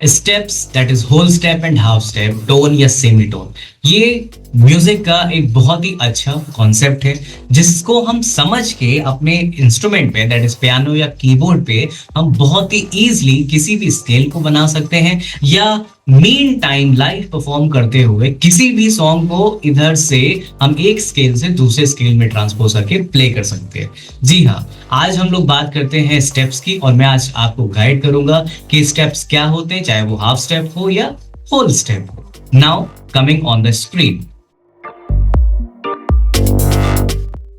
Steps, that is whole step and half step, tone या semi tone, ये music का एक बहुत ही अच्छा कॉन्सेप्ट है जिसको हम समझ के अपने इंस्ट्रूमेंट पे, दैट इज पियानो या कीबोर्ड पे, हम बहुत ही इजीली किसी भी स्केल को बना सकते हैं या मीन टाइम लाइव परफॉर्म करते हुए किसी भी सॉन्ग को इधर से हम एक स्केल से दूसरे स्केल में ट्रांसपोज करके प्ले कर सकते हैं। जी हाँ, आज हम लोग बात करते हैं स्टेप्स की और मैं आज आपको गाइड करूंगा कि स्टेप्स क्या होते हैं, चाहे वो हाफ स्टेप हो या होल स्टेप हो। Now coming on the screen,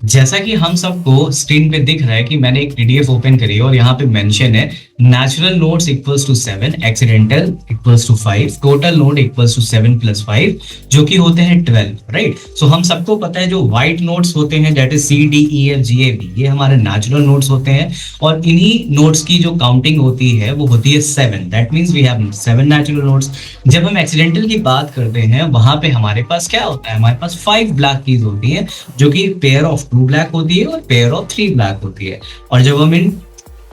जैसा कि हम सबको स्क्रीन पे दिख रहा है कि मैंने एक पीडीएफ ओपन करी है और यहाँ पे मेंशन है natural notes equals to 7, accidental equals to 5, total note equals to 7 + 5, जो कि होते हैं 12, राइट। सो हम सबको पता है जो व्हाइट नोट्स होते हैं that is C D E F G A B, ये हमारे नेचुरल नोट्स होते हैं और इन्हीं नोट्स की जो काउंटिंग होती है वो होती है 7, that means we have 7 natural notes. जब हम एक्सीडेंटल की बात करते हैं वहां पे हमारे पास क्या होता है, हमारे पास 5 ब्लैक कीज होती है जो कि पेयर ऑफ 2 ब्लैक होती है और पेयर ऑफ 3 ब्लैक होती है, और जब हम इन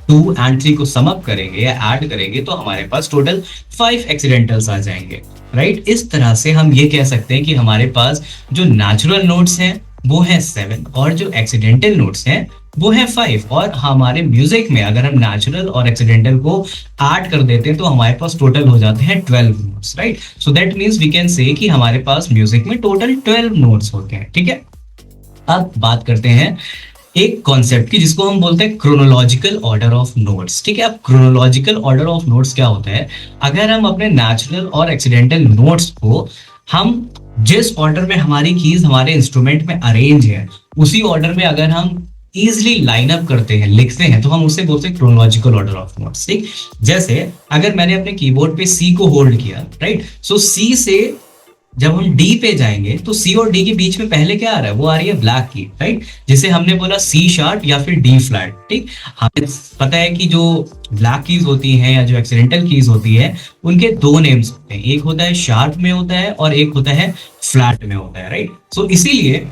2 and 3 को सम अप करेंगे या ऐड करेंगे तो हमारे पास टोटल 5 एक्सीडेंटल्स आ जाएंगे, राइट। इस तरह से हम ये कह सकते हैं कि हमारे पास जो नेचुरल नोट्स हैं वो है 7 और जो एक्सीडेंटल नोट्स हैं वो है 5, और हमारे म्यूजिक में अगर हम नेचुरल और एक्सीडेंटल को ऐड कर देते हैं तो हमारे पास टोटल हो जाते हैं 12 notes, right. So that means we can say कि हमारे पास म्यूजिक में टोटल 12 नोट्स होते हैं, ठीक है। अब बात करते हैं एक कॉन्सेप्ट की जिसको हम बोलते हैं क्रोनोलॉजिकल ऑर्डर ऑफ नोट्स, ठीक है। अब क्रोनोलॉजिकल ऑर्डर ऑफ नोट्स क्या होता है, अगर हम अपने नेचुरल और एक्सीडेंटल नोट्स को हम जिस ऑर्डर में हमारी कीज हमारे इंस्ट्रूमेंट में अरेंज है उसी ऑर्डर में अगर हम इजिली लाइन अप करते हैं, लिखते हैं, तो हम उसे बोलते हैं क्रोनोलॉजिकल ऑर्डर ऑफ नोट्स, ठीक। जैसे अगर मैंने अपने कीबोर्ड पे सी को होल्ड किया, राइट, सो सी से जब हम डी पे जाएंगे तो सी और डी के बीच में पहले क्या आ रहा है, वो आ रही है ब्लैक की, राइट, जिसे हमने बोला सी शार्प या फिर डी फ्लैट, ठीक। हमें पता है कि जो ब्लैक कीज होती हैं या जो एक्सीडेंटल कीज होती है उनके 2 नेम्स होते हैं, एक होता है शार्प में होता है और एक होता है फ्लैट में होता है, राइट। सो इसीलिए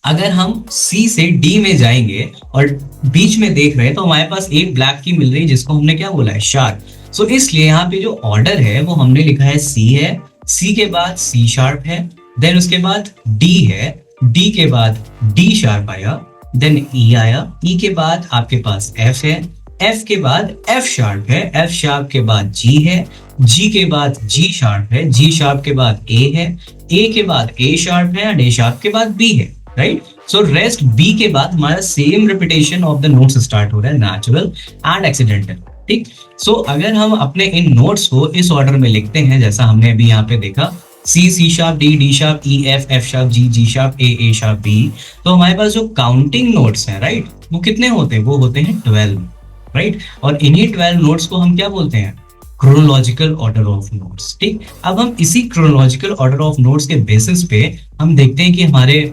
अगर हम सी से डी में जाएंगे और बीच में देख रहे हैं तो हमारे पास एक ब्लैक की मिल रही है जिसको हमने क्या बोला है, शार्प। सो इसलिए यहाँ पे जो ऑर्डर है वो हमने लिखा है सी है, सी के बाद सी शार्प है, देन उसके बाद डी है, डी के बाद डी शार्प आया, देन ई आया, ई के बाद आपके पास एफ है, एफ के बाद एफ शार्प है, एफ शार्प के बाद जी है, जी के बाद जी शार्प है, जी शार्प के बाद ए है, ए के बाद ए शार्प है एंड ए शार्प के बाद बी है, राइट। सो रेस्ट बी के बाद हमारा same repetition of the notes start हो रहा है, नेचुरल एंड एक्सीडेंटल, ठीक। सो अगर हम अपने इन नोट्स को इस ऑर्डर में लिखते हैं जैसा हमने अभी यहाँ पे देखा, C C sharp, D D sharp, E F F sharp, G G sharp, A sharp, B, तो हमारे पास जो काउंटिंग नोट्स हैं, राइट, वो कितने होते हैं, वो होते हैं 12, राइट। और इन्हीं 12 नोट्स को हम क्या बोलते हैं, क्रोनोलॉजिकल ऑर्डर ऑफ नोट्स, ठीक। अब हम इसी क्रोनोलॉजिकल ऑर्डर ऑफ नोट्स के बेसिस पे हम देखते हैं कि हमारे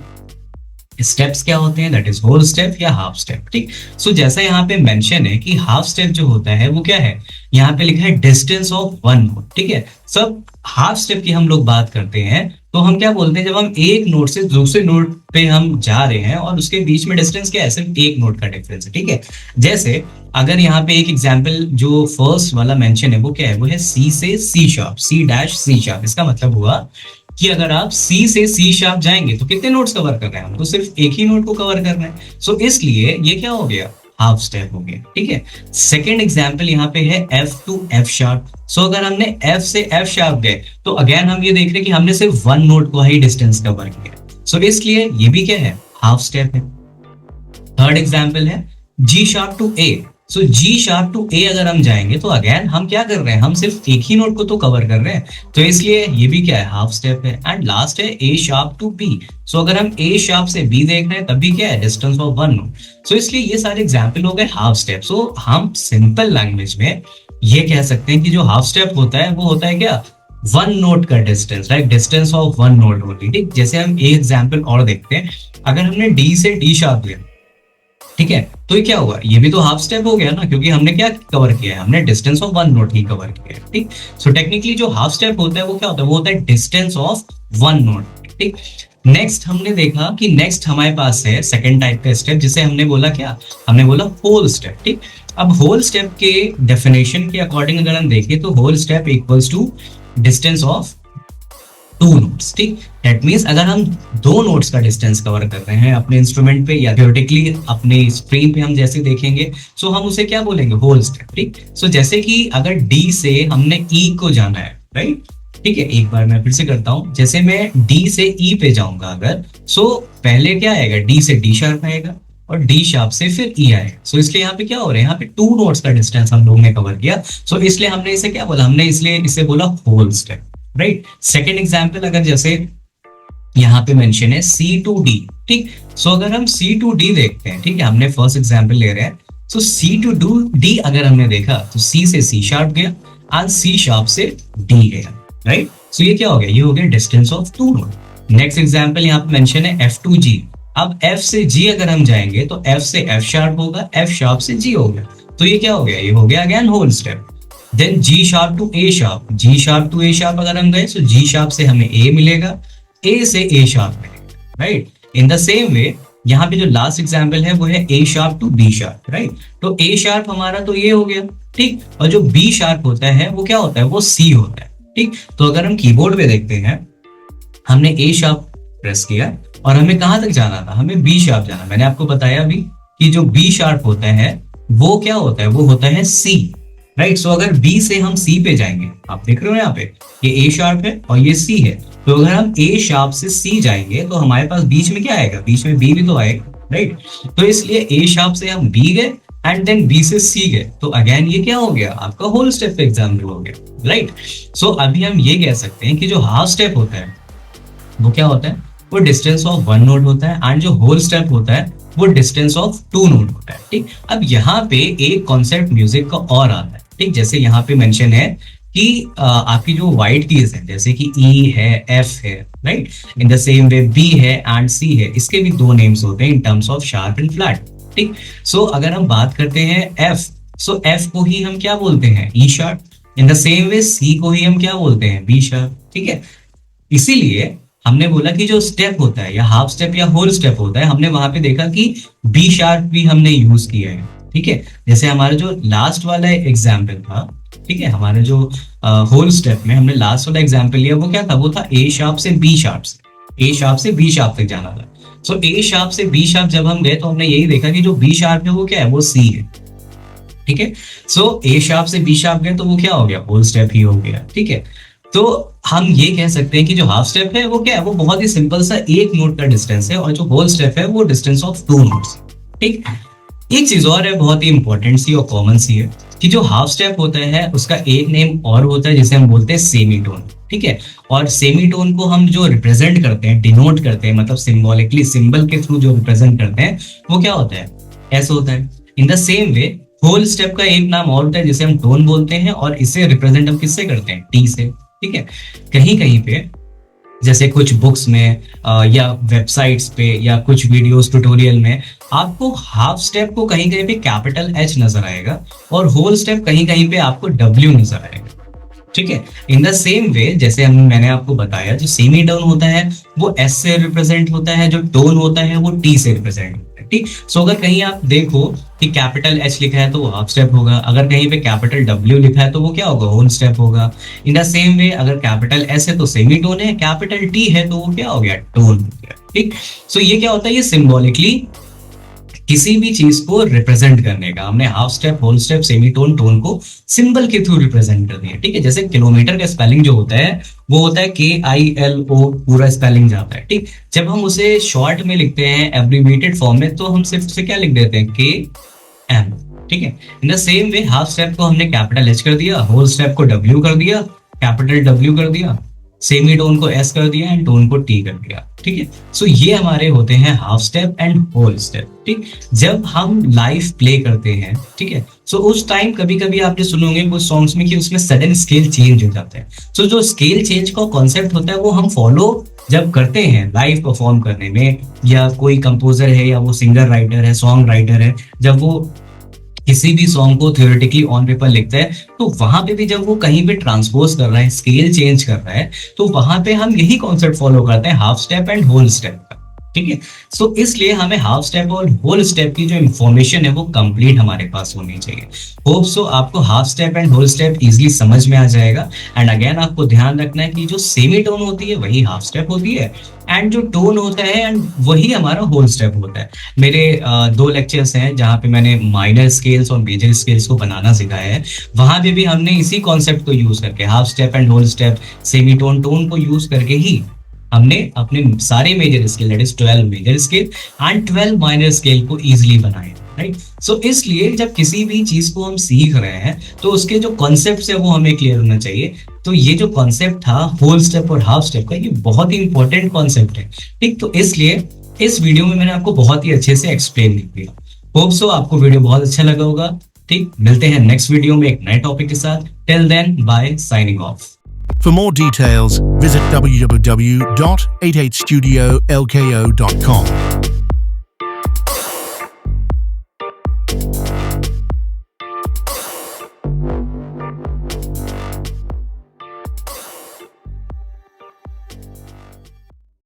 स्टेप्स क्या होते हैं, दैट इज होल स्टेप या हाफ स्टेप, ठीक। सो जैसा यहाँ पे मेंशन है कि हाफ स्टेप जो होता है वो क्या है, यहाँ पे लिखा है डिस्टेंस ऑफ 1 नोट, ठीक है। सब हाफ स्टेप की हम लोग बात करते हैं तो हम क्या बोलते हैं, जब हम एक नोट से दूसरे नोट पे हम जा रहे हैं और उसके बीच में डिस्टेंस क्या है, सिर्फ एक नोट का डिफरेंस है, ठीक है। जैसे अगर यहाँ पे एक एग्जाम्पल जो फर्स्ट वाला मेंशन है वो क्या है, वो है सी से C sharp, C dash C sharp. इसका मतलब हुआ कि अगर आप C से C शार्प जाएंगे तो कितने नोट्स कवर कर रहे हैं, हमको सिर्फ एक ही नोट को कवर करना है। सो इसलिए ये क्या हो गया, हाफ स्टेप हो गया, ठीक है। सेकेंड एग्जाम्पल यहाँ पे है F to F शार्प। सो अगर हमने F से F शार्प गए तो अगेन हम ये देख रहे हैं कि हमने सिर्फ 1 नोट को ही डिस्टेंस कवर किया। सो इसलिए ये भी क्या है, हाफ स्टेप है। थर्ड एग्जाम्पल है G sharp to A। So G sharp to A अगर हम जाएंगे तो अगेन हम क्या कर रहे हैं, हम सिर्फ एक ही नोट को तो कवर कर रहे हैं, तो इसलिए ये भी क्या है, हाफ स्टेप है। एंड लास्ट है A शार्प टू B। सो अगर हम A शार्प से B देख रहे हैं तब भी क्या है, डिस्टेंस ऑफ 1 नोट। सो इसलिए ये सारे एग्जाम्पल हो गए हाफ स्टेप। सो हम सिंपल लैंग्वेज में ये कह सकते हैं कि जो हाफ स्टेप होता है वो होता है क्या, 1 नोट का distance, right, distance of 1 note only, ठीक। जैसे हम एक एग्जाम्पल और देखते हैं, अगर हमने D से D शार्प लिया, ठीक है, तो ये क्या हुआ, ये भी तो हाफ स्टेप हो गया ना, क्योंकि हमने क्या कवर किया है, हमने distance of 1 note he cover किया है, ठीक। सो टेक्निकली जो हाफ स्टेप होता है वो क्या होता है, वो होता है डिस्टेंस ऑफ 1 नोट, ठीक। नेक्स्ट हमने देखा कि नेक्स्ट हमारे पास है सेकंड टाइप का स्टेप, जिसे हमने बोला क्या, हमने बोला होल स्टेप। ठीक, अब होल स्टेप के डेफिनेशन के अकॉर्डिंग अगर हम देखें तो whole step equals to distance of two notes. ठीक, दैट मीन्स अगर हम दो नोट्स का डिस्टेंस कवर कर रहे हैं अपने इंस्ट्रूमेंट पे या थ्योरेटिकली अपने स्क्रीन पे हम जैसे देखेंगे, सो हम उसे क्या बोलेंगे, होल स्टेप। ठीक, सो जैसे कि अगर डी से हमने ई को जाना है, राइट, ठीक है, एक बार मैं फिर से करता हूं, जैसे मैं डी से ई पे जाऊंगा अगर, सो पहले क्या आएगा, डी से डी शार्प आएगा और डी शार्प से फिर ई आएगा। सो इसलिए यहाँ पे क्या हो रहा है, यहाँ पे टू नोट्स का डिस्टेंस हम लोग ने कवर किया। सो इसलिए हमने इसे क्या बोला, हमने इसलिए इसे बोला whole step, right. Second example अगर जैसे यहाँ पे मेंशन है सी टू डी। ठीक, सो अगर हम सी टू डी देखते हैं, ठीक है, हमने फर्स्ट एग्जाम्पल ले रहे हैं, सो सी टू डी अगर हमने देखा तो सी से सी शार्प गया और सी शार्प से डी गया, राइट। सो ये क्या हो गया, ये हो गया distance of two note. Next example यहाँ पे मेंशन है F2G। अब F से G अगर हम जाएंगे तो F से F शार्प होगा, F शार्प से G हो गया, तो ये क्या हो गया, ये हो गया again whole step. Then G sharp to A sharp, G sharp to A sharp अगर हम गए तो G शार्प से हमें A मिलेगा, A से A शार्प मिलेगा, right. In the same way यहाँ पे जो लास्ट एग्जाम्पल है वो है A sharp to B sharp, right. तो A शार्प हमारा तो ये हो गया, ठीक, और जो B शार्प होता है वो क्या होता है, वो C होता है। ठीक, तो अगर हम कीबोर्ड पे देखते हैं, हमने ए शार्प प्रेस किया और हमें कहां तक जाना था, हमें बी शार्प जाना। मैंने आपको बताया भी कि जो बी शार्प होता है वो क्या होता है, वो होता है सी, राइट। सो अगर बी से हम सी पे जाएंगे, आप देख रहे हो यहाँ पे ये ए शार्प है और ये सी है, तो अगर हम ए शार्प से सी जाएंगे तो हमारे पास बीच में क्या आएगा, बीच में बी भी तो आएगा, राइट। तो इसलिए ए शार्प से हम बी गए एंड देन बी से सी गए, तो अगेन ये क्या हो गया, आपका होल स्टेप का एग्जाम्पल हो गया, राइट। सो अभी हम ये कह सकते हैं कि जो हाफ स्टेप होता है वो क्या होता है, वो डिस्टेंस ऑफ वन नोट होता है, एंड जो होल स्टेप होता है वो डिस्टेंस ऑफ टू नोट होता है। ठीक, अब यहाँ पे एक कॉन्सेप्ट म्यूजिक का और आता है, ठीक, जैसे यहाँ पे मेंशन है कि आपकी जो वाइट कीज है, जैसे कि ई है, एफ है, right, in the same way B है एंड सी है, इसके भी दो नेम्स होते हैं in terms of sharp and flat. ठीक, सो अगर हम बात करते हैं एफ, सो एफ को ही हम क्या बोलते हैं, E sharp. In the same way C को ही हम क्या बोलते हैं, बी शार्प। ठीक है, इसीलिए हमने बोला कि जो स्टेप होता है या हाफ स्टेप या होल स्टेप होता है, हमने वहां पे देखा कि बी शार्प भी हमने यूज किया है। ठीक है, जैसे हमारा जो लास्ट वाला एग्जाम्पल था, ठीक है, हमारे जो होल स्टेप में हमने लास्ट वाला एग्जाम्पल लिया वो क्या था, वो था ए शार्प से बी शार्प से, ए शार्प से बी शार्प तक जाना था। सो ए शार्प से बी शार्प जब हम गए तो हमने यही देखा कि जो बी शार्प है वो क्या है, वो सी है। ठीक है, सो ए शार्प से बी शार्प गए तो वो क्या हो गया, होल स्टेप ही हो गया। ठीक है, तो हम ये कह सकते हैं कि जो हाफ स्टेप है वो क्या है, वो बहुत ही सिंपल सा एक नोट का डिस्टेंस है, और जो होल स्टेप है वो डिस्टेंस ऑफ टू नोट्स। ठीक, एक चीज और है बहुत ही इंपॉर्टेंट सी और कॉमन सी है कि जो हाफ स्टेप होता है उसका एक नेम और होता है जिसे हम बोलते हैं सेमीटोन। ठीक है, और सेमीटोन को हम जो रिप्रेजेंट करते हैं, डिनोट करते हैं, मतलब सिंबॉलिकली सिंबल के थ्रू जो रिप्रेजेंट करते हैं वो क्या होता है, ऐसा होता है। In the same way whole step का एक नाम और होता है जिसे हम टोन बोलते हैं, और इसे रिप्रेजेंट हम किससे करते हैं, टी से। ठीक है, कहीं कहीं पे जैसे कुछ बुक्स में या वेबसाइट्स पे या कुछ वीडियोस ट्यूटोरियल में आपको हाफ स्टेप को कहीं कहीं पे कैपिटल एच नजर आएगा और होल स्टेप कहीं कहीं पे आपको डब्ल्यू नजर आएगा। ठीक है, इन द सेम वे जैसे मैंने आपको बताया, जो सेमी टोन होता है वो एस से रिप्रेजेंट होता है, जो टोन होता है वो टी से रिप्रेजेंट होता है। ठीक, सो अगर कहीं आप देखो कि कैपिटल एच लिखा है तो वो हाफ स्टेप होगा, अगर कहीं पे कैपिटल डब्ल्यू लिखा है तो वो क्या होगा, होल स्टेप होगा। इन द सेम वे अगर कैपिटल एस है तो सेमी टोन है, कैपिटल टी है तो वो क्या हो गया, टोन हो गया। ठीक, सो ये क्या होता है, ये सिंबॉलिकली किसी भी चीज को रिप्रेजेंट करने का, हमने half step, whole step, semitone, tone को सिंबल के थ्रू रिप्रेजेंट कर दिया। ठीक है, जैसे किलोमीटर का स्पेलिंग जो होता है वो होता है KILO, पूरा स्पेलिंग जाता है। ठीक, जब हम उसे शॉर्ट में लिखते हैं एब्रीविएटेड फॉर्म में तो हम सिर्फ से क्या लिख देते हैं, KM। ठीक है, in the same way half step को हमने कैपिटल H कर दिया, होल स्टेप को W कर दिया, कैपिटल W कर दिया, सेमी टोन को S कर दिया एंड टोन को T कर दिया। ठीक है, सो ये हमारे होते हैं half step and whole step. ठीक, जब हम लाइव प्ले करते हैं, ठीक है, सो उस टाइम कभी कभी आपने सुने होंगे कुछ सॉन्ग्स में कि उसमें सडन स्केल चेंज हो जाता है। सो जो स्केल चेंज का कॉन्सेप्ट होता है वो हम फॉलो जब करते हैं लाइव परफॉर्म करने में, या कोई कंपोजर है या वो सिंगर राइटर है, सॉन्ग राइटर है, जब वो किसी भी सॉन्ग को थ्योरेटिकली ऑन पेपर लिखते हैं तो वहां पे भी जब वो कहीं पे ट्रांसपोज कर रहा है, स्केल चेंज कर रहा है, तो वहां पे हम यही कॉन्सेप्ट फॉलो करते हैं, half step and whole step का। ठीक है, सो इसलिए हमें हाफ स्टेप और होल स्टेप की जो इंफॉर्मेशन है वो कंप्लीट हमारे पास होनी चाहिए। होप सो आपको half step and whole step easily समझ में आ जाएगा। एंड अगेन आपको ध्यान रखना है कि जो सेमी टोन होती है वही हाफ स्टेप होती है, एंड जो टोन होता है एंड वही हमारा होल स्टेप होता है। मेरे 2 लेक्चर्स हैं जहाँ पे मैंने माइनर स्केल्स और मेजर स्केल्स को बनाना सिखाया है, वहां पे भी हमने इसी कॉन्सेप्ट को यूज करके, half step and whole step, semi tone, tone को यूज करके ही हमने अपने सारे major scale, that is 12 major scale and 12 minor scale को इजीली बनाए। राइट, सो इसलिए जब किसी भी चीज को हम सीख रहे हैं तो उसके जो कॉन्सेप्ट है वो हमें क्लियर होना चाहिए। तो ये जो कॉन्सेप्ट था होल स्टेप और हाफ स्टेप का, ये बहुत ही इंपॉर्टेंट कॉन्सेप्ट है। ठीक, तो इसलिए इस वीडियो में मैंने आपको बहुत ही अच्छे से एक्सप्लेन किया। होप सो आपको वीडियो बहुत अच्छा लगा होगा। ठीक, मिलते हैं नेक्स्ट वीडियो में एक नए टॉपिक के साथ। Till then, bye, signing off. For more details, visit www.88studiolko.com.